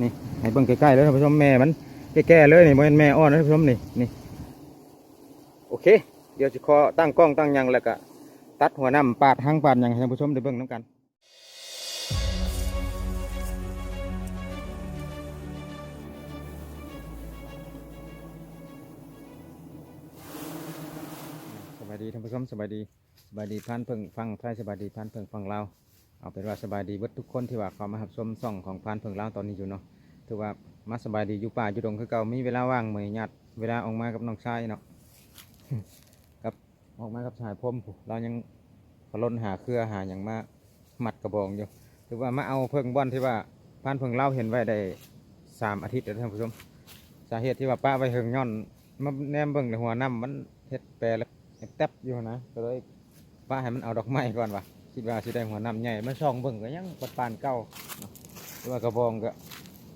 นี่ให้เบิ่งใกล้ๆเลยท่านผู้ชมแม่มันแก่ๆเลยนี่บ่แม่นแม่อ่อนนะท่านผู้ชมนี่โอเคเดี๋ยวจะขอตั้งกล้องตั้งหยังแล้วก็ตัดหัวน้ำปาดหางปาดหยังให้ท่านผู้ชมได้เบิ่งน้ำกันสบายดีท่านผู้ชมสบายดีพานเพิ่งฟังไทยสบายดีพานเพิ่งฟังลาวเอาเป็นว่าสบายดีเบิดทุกคนที่ว่าเขามารับชมช่องของพานเพิ่งลาวตอนนี้อยู่เนาะถือว่ามาสบายดีอยู่ป่าอยู่ดงคือเก่ามีเวลาว่างมื้อญาติเวลาออกมากับน้องชายเนาะ กับออกมากับชายพรมเรายังพล้นหาเครือหาอย่างมามัดกระบองอยู่ถือว่ามาเอาเพิ่งบ่อนที่ว่าพานเพิ่งเล่าเห็นไว้ได้3 อาทิตย์แล้วท่านผู้ชมสาเหตุที่ว่าป้าไว้เฮิงย้อนมาแนมเบิ่งในหัวน้ำมันเฮ็ดแปรแล้วแทบอยู่นะก็เลยป้าให้มันเอาดอกไม้ก่อนว่ะคิดว่าสิได้หัวน้ำใหญ่มาช่องเบิ่งก็ยังปัดปานเก่าเนาะหรือว่ากระบองก็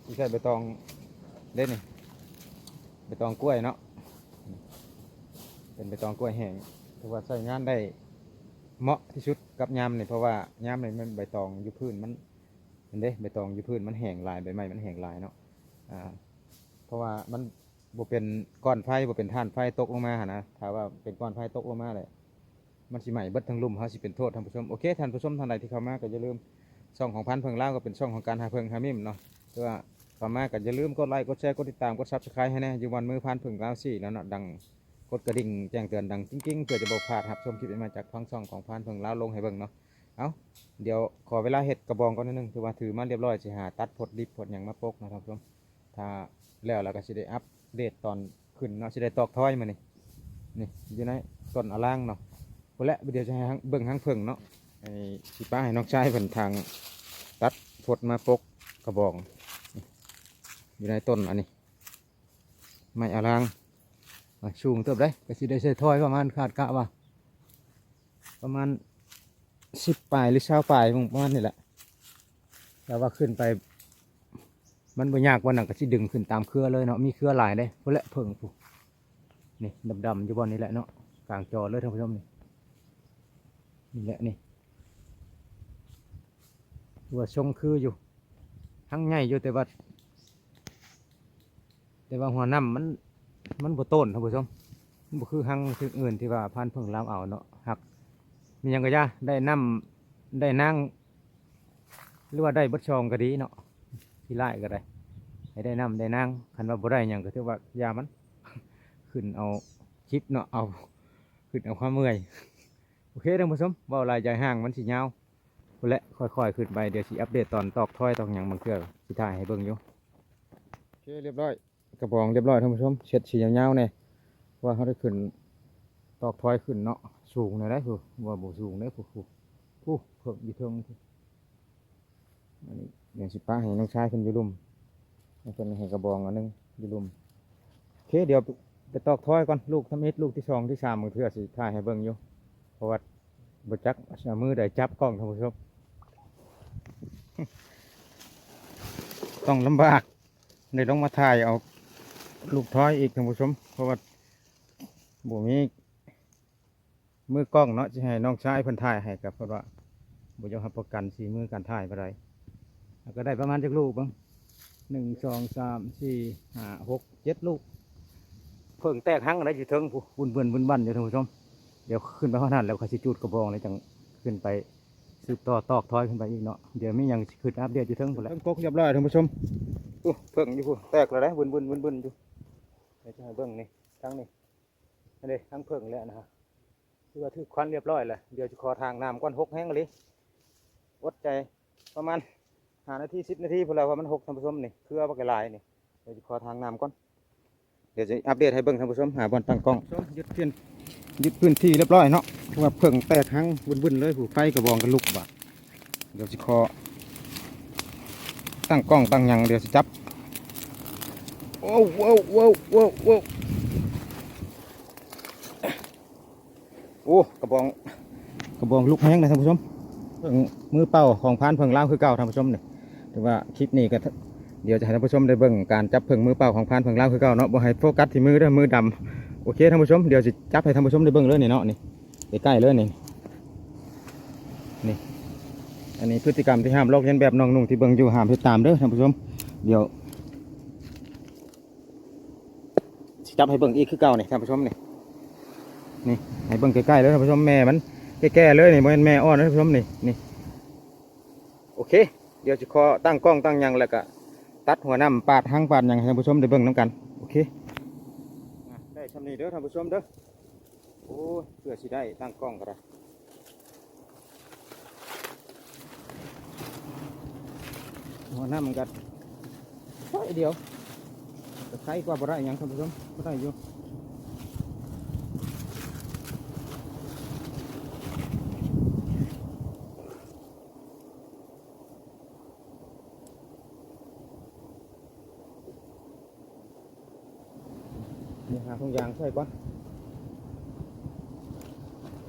ที่ใช้ใบตองเล่นนี่ใบตองกล้วยเนาะเป็นใบตองกล้วยแห้งถือว่าใช้งานได้เหมาะที่สุดกับยามนี่เพราะว่ายามนี่มันใบตองอยู่พื้นมันเห็นเด้ใบตองอยู่พื้นมันแห้งลายใบไม้มันแห้งลายเนาะเพราะว่ามันบ่เป็นก้อนไฟบ่เป็นท่านไฟตกลงมาหนะถ้าว่าเป็นก้อนไฟตกลงมาเลยมันสิไหม้เบิดทั้งลุ่มเขาสิเป็นโทษท่านผู้ชมโอเคท่านผู้ชมท่านใดที่เข้ามาก็อย่าลืมช่องของพันเพิงลาวก็เป็นช่องของการหาเพิงหามิมเนาะเพื่อเข้ามาก็อย่าลืมกดไลค์กดแชร์กดติดตามกดซับสไครต์ให้แน่อยู่วันมือพันเพิงลาว4แล้วเนาะดังกดกระดิ่งแจ้งเตือนดังกิ้งๆเพื่อจะบ่พลาดรับชมคลิปใหม่ๆจากทางช่องของพันเพิงลาวลงให้เบิ่งเนาะเอาเดี๋ยวขอเวลาเฮ็ดกระบองก่อนนิดนึงคือว่าถือมาเรียบร้อยสิหาตัดพดดิบพดหยังมาปกนะครับท่านผู้ชมถ้าแล้วเราก็สิได้อัปเดตตอนขึ้นเนาะสิได้ตอกท้อยมานี่อยู่ในต้นอล่างเนาะพอแล้วเดี๋ยวจะให้เบิ่งหางเพิ่งเนาะไอ้สิป้าให้น้องชายเพิ่นทางตัดพดมาปกกระบอกอยู่ในต้นอันนี้ไม้อล่างสูงเติบได้ก็สิได้ใส่ท้อยประมาณคาดกะว่าประมาณ10 ปลายหรือ20 ปลายประมาณนี่แหละแต่ว่าขึ้นไปมันบ่ยากวันนั้นก็สิดึงขึ้นตามเครือเลยเนาะมีเครือหลายเลยพอแล้วเพิ่งปุ๊นี่ดำๆอยู่บนนี้แหละเนาะกลางจอเลยท่านผู้ชมนี่แหละนี่ตัวทรงคืออยู่ทั้งใหญ่อยู่แต่ว่าหัวน้ำมันบ่ต้นท่านผู้ชมมันบ่คือหังที่อื่นที่ว่าพันเพิ่งลามเอาเนาะหักมีหยังก็ย่าได้น้ำได้นางหรือว่าได้บดชองก็ดีเนาะที่ไล่ก็ได้ให้ได้น้ำได้นางคันว่าบ่ได้หยังก็ถือว่ายามัน ขึ้นเอาคลิปเนาะเอาขึ้นเอาความเมื่อยโอเคท่านผู้ชมว่าลายใจห่างมันสีเงาและค่อยๆขึ้นไปเดี๋ยวสิอัปเดตตอนตอกถ้อยตอกหยังบางเทื่อสิถ่ายให้เบิ่งอยู่โอเคเรียบร้อยกระบองเรียบร้อยท่านผู้ชมเช็ดสีเงาๆเนี่ยว่าเขาได้ขึ้นตอกถ้อยขึ้นเนาะสูงเลยได้ผู้ว่าบ่สูงได้ผู้เพิ่มอยู่เทิงอันนี้เดี๋ยวสิป้าให้น้องชายขึ้นอยู่ลุ่มให้เพิ่นให้กระบองอันนึงอยู่ลุ่มโอเคเดี๋ยวไปตอกถ้อยก่อนลูกทำอิฐลูกที่2ที่3บางเทื่อสิถ่ายให้เบิ่งอยู่เพราะว่าบจักเอามือได้จับกล้องท่านผู้ชม ต้องลำบากในต้องมาถ่ายเอาลูกท้อยอีกท่านผู้ชมเพราะว่าบ่มีมือกล้องเนาะจะให้น้องชายเพิ่นถ่ายให้กับเพราะว่าบ่ยอมรับประกันสีมือการถ่ายไปได้ก็ได้ประมาณจักลูกบ้าง1 2 3 4 5 6 7 ลูกเพิ่งแตกหั่งอะไรอยู่เทิงผู้บุญบันอยู่ท่านผู้ชมเดี๋ยวขึ้นไปข้างนั้นแล้วเขาสิจุดกระบองเลยจังขึ้นไปสืบต่อตอกท้อยขึ้นไปอีกเนาะเดี๋ยวมีอย่างขึ้นอัปเดตอยู่เทิงหมดแล้วเพิ่งกกเรียบร้อยท่านผู้ชมเพิ่งอยู่ผู้แตกแล้วได้บุญอยู่เดี๋ยวจะให้เบิ่งนี่ทั้งนี่นี่ทั้งเพิ่งแล้วนะฮะคือว่าถือควันเรียบร้อยแล้วเดี๋ยวจะขอทางน้ำก้อน6แห้งเลยอดใจประมาณ5 นาที10 นาทีพอแล้วว่ามัน6ท่านผู้ชมนี่คือเอาไปลายนี่เดี๋ยวจะขอทางน้ำก้อนเดี๋ยวจะอัปเดตให้เบิ่งท่านผู้ชมหาบอลตั้งกล้องยึดพื้นที่เรียบร้อยเนาะว่าเพิ่งแตกหั่งบุญเลยผู้ไฟกระบองกันลุกบ่เดี๋ยวจะขอตั้งกล้องตั้งยังเดี๋ยวจะจับโอ้โอ้กระบองลุกแห้งเลยท่านผู้ชมเพิ่งมือเป่าของพานเพิ่งเล่าคือเก่าท่านผู้ชมนี่แต่ว่าคลิปนี้ก็เดี๋ยวจะให้ท่านผู้ชมได้เบิ่งการจับเพิ่งมือเป่าของพานเพิ่งเล่าคือเก่าเนาะบ่ให้โฟกัสที่มือเด้อมือดำโอเคท่านผู้ชมเดี๋ยวจะจับให้ท่านผู้ชมได้เบิ่งเลยนี่เนาะนี่ใกล้ๆเลยนี่อันนี้พฤติกรรมที่ห้ามลอกเลียนแบบน้องนุ่งที่เบิ่งอยู่ห้ามติดตามเด้อท่านผู้ชม เดี๋ยวสิจับให้เบิ่งอีกคือเก่านี่ท่านผู้ชมนี่ให้เบิ่งใกล้ๆเลยท่านผู้ชมแม่มันแก่ๆเลยนี่บ่แม่นแม่อ่อนนะท่านผู้ชมนี่โอเคเดี๋ยวจะขอตั้งกล้องตั้งหยังแล้วก็ตัดหัวน้ำปาดหางปาดหยังให้ท่านผู้ชมได้เบิ่งน้ำกันโอเคได้ทำนี่เด้อท่านผู้ชมเด้อโอ้เพื่อสิได้ตั้งกล้องก็ได้หัวน้ำมันก็เดียวจะใช้กว่าบ่ได้หยังท่านผู้ชมบ่ได้อยู่นี่หาถุงยางใส่ก่อน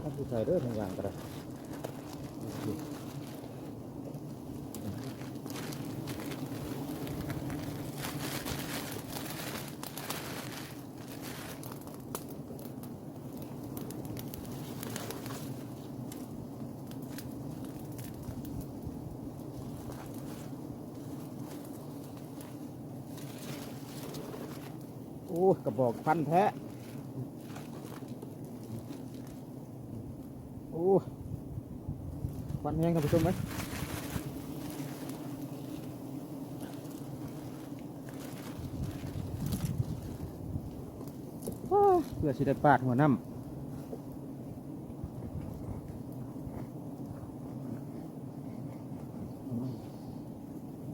ถ้าผู้ใส่เด้อถุงยางก็ได้โอ้กระบอกพันแท้โอ้พันแห้งท่านผู้ชมไหมเพื่อสิได้ปาดหัวน้ำ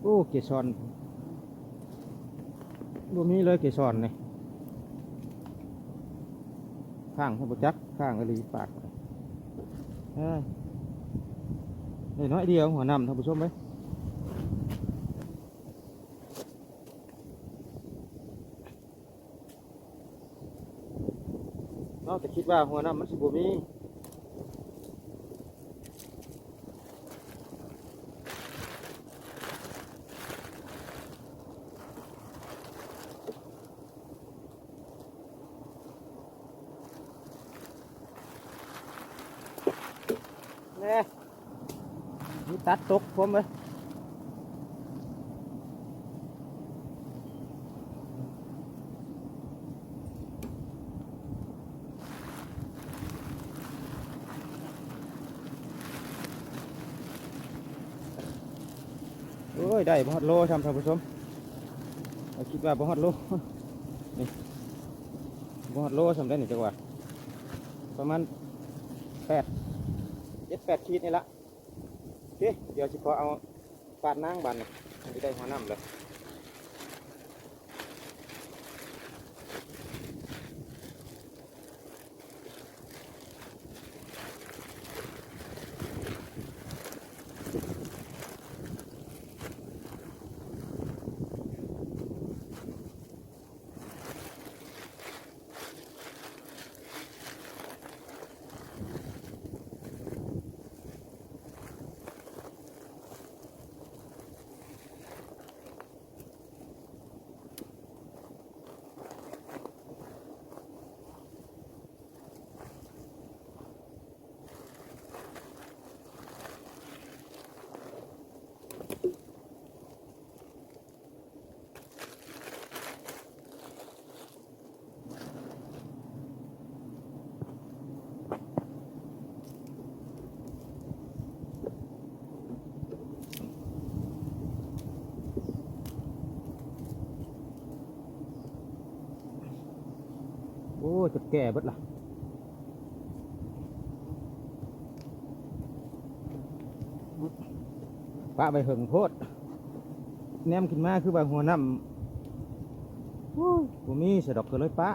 โอ้เกสรรวมนี้เลยเกสรนี่ข้างท่านผู้จักข้างอลีปาดนี่น้อยเดียวหัวน้ำท่านผู้ชมไหมเราจะคิดว่าหัวน้ำมันสิบมีนี่มีตัดตกผมเลยโอ้ยได้บ่ฮอดโลทำท่านผู้ชมคิดว่าบ่ฮอดโลนี่บ่ฮอดโลทำได้นี่จังหวะประมาณ7-8 ขีดนี่ละโอเคเดี๋ยวสิขอเอาปาดนางบันจะได้หัวน้ำเลยโอ้จะแก่เบิดล่ะปะไปหึงโพดแนมขึ้นมาคือว่าหัวน้ำผมมีสะดอกก็เลยปะ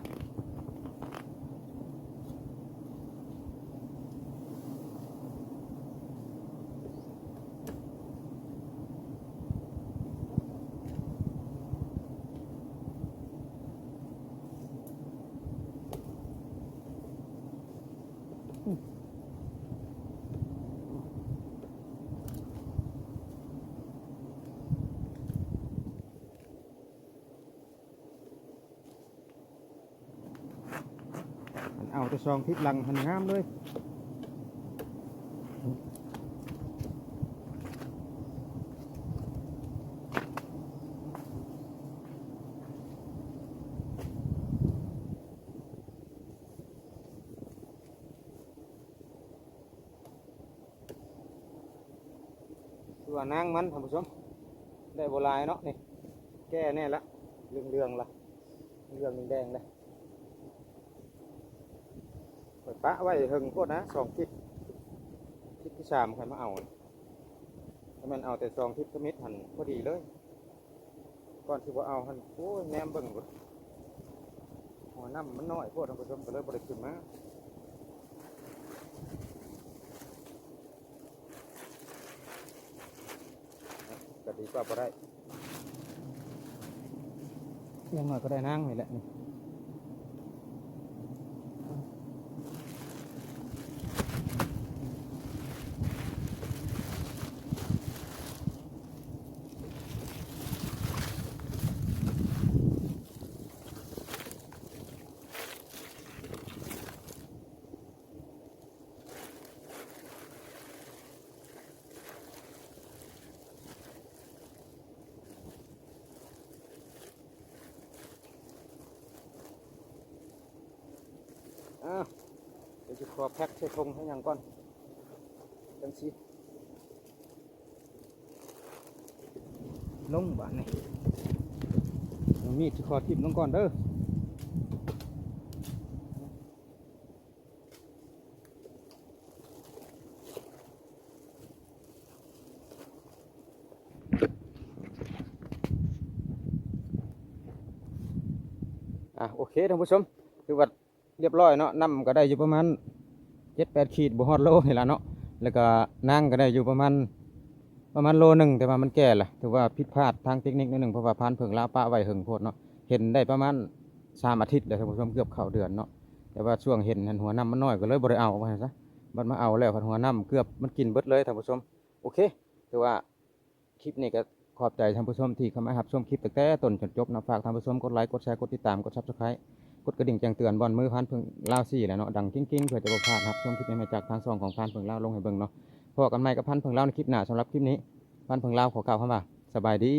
เอาแต่ซองทิพลังหันงามเลย คือนางมันท่านผู้ชมได้โบราณเนาะนี่แก่แน่ละเรื่องละเรื่องแดงเลยปล่อยปะไว้หึงโคตรนะทิศที่สามใครมาเอาถ้ามันเอาแต่2 ทิศก็มิดหันพอดีเลยก่อนที่ว่าเอาหันโอ้ยแนมเบิ่งหัวน้ำมันน้อยพวกท่านผู้ชมก็เลยบริขึ้นมาก็ดีกว่าพอได้ยังน้อยก็ได้นั่งนี่แหละนี่เดี๋ยวจะขอแพ็คใส่ถุงให้ยังก่อนจังสิลงบ้านนี่มีดจะขอทิ่มลงก่อนเด้อโอเคท่านผู้ชมคือว่าเรียบร้อยเนาะน้ำก็ได้อยู่ประมาณ7-8 ขีดบ่ฮอดโลนี่ละเนาะแล้วก็นั่งก็ได้อยู่ประมาณโลหนึ่งแต่ว่ามันแก่ละถือว่าผิดพลาดทางเทคนิคนิดหนึ่งเพราะว่าพันธุ์เพิ่งลาวปะไว้หึงโพดเนาะเห็นได้ประมาณ3 อาทิตย์เลยท่านผู้ชมเกือบเข้าเดือนเนาะแต่ว่าช่วงเห็นหัวน้ำมันน้อยก็เลยบ่ได้เอาไว้ซะบัดมาเอาแล้วหัวน้ำเกือบมันกินเบิดเลยท่านผู้ชมโอเคถือว่าคลิปนี้ก็ขอบใจท่านผู้ชมที่เข้ามารับชมคลิปตั้งแต่ต้นจนจบนะฝากท่านผู้ชมกดไลค์กดแชร์กดติดตามกด Subscribe กดกระดิ่งแจ้งเตือนบอลมือพันเพิ่งลาว4แหละเนาะดังกิ้งๆเพื่อจะบ่พลาดครับชมคลิปใหม่ๆจากทางช่องของพันเพิ่งลาวลงให้เบิ่งเนาะพบกันใหม่กับพันเพิ่งลาวในคลิปหน้าสำหรับคลิปนี้พันเพิ่งลาวขอกล่าวคำว่าสบายดี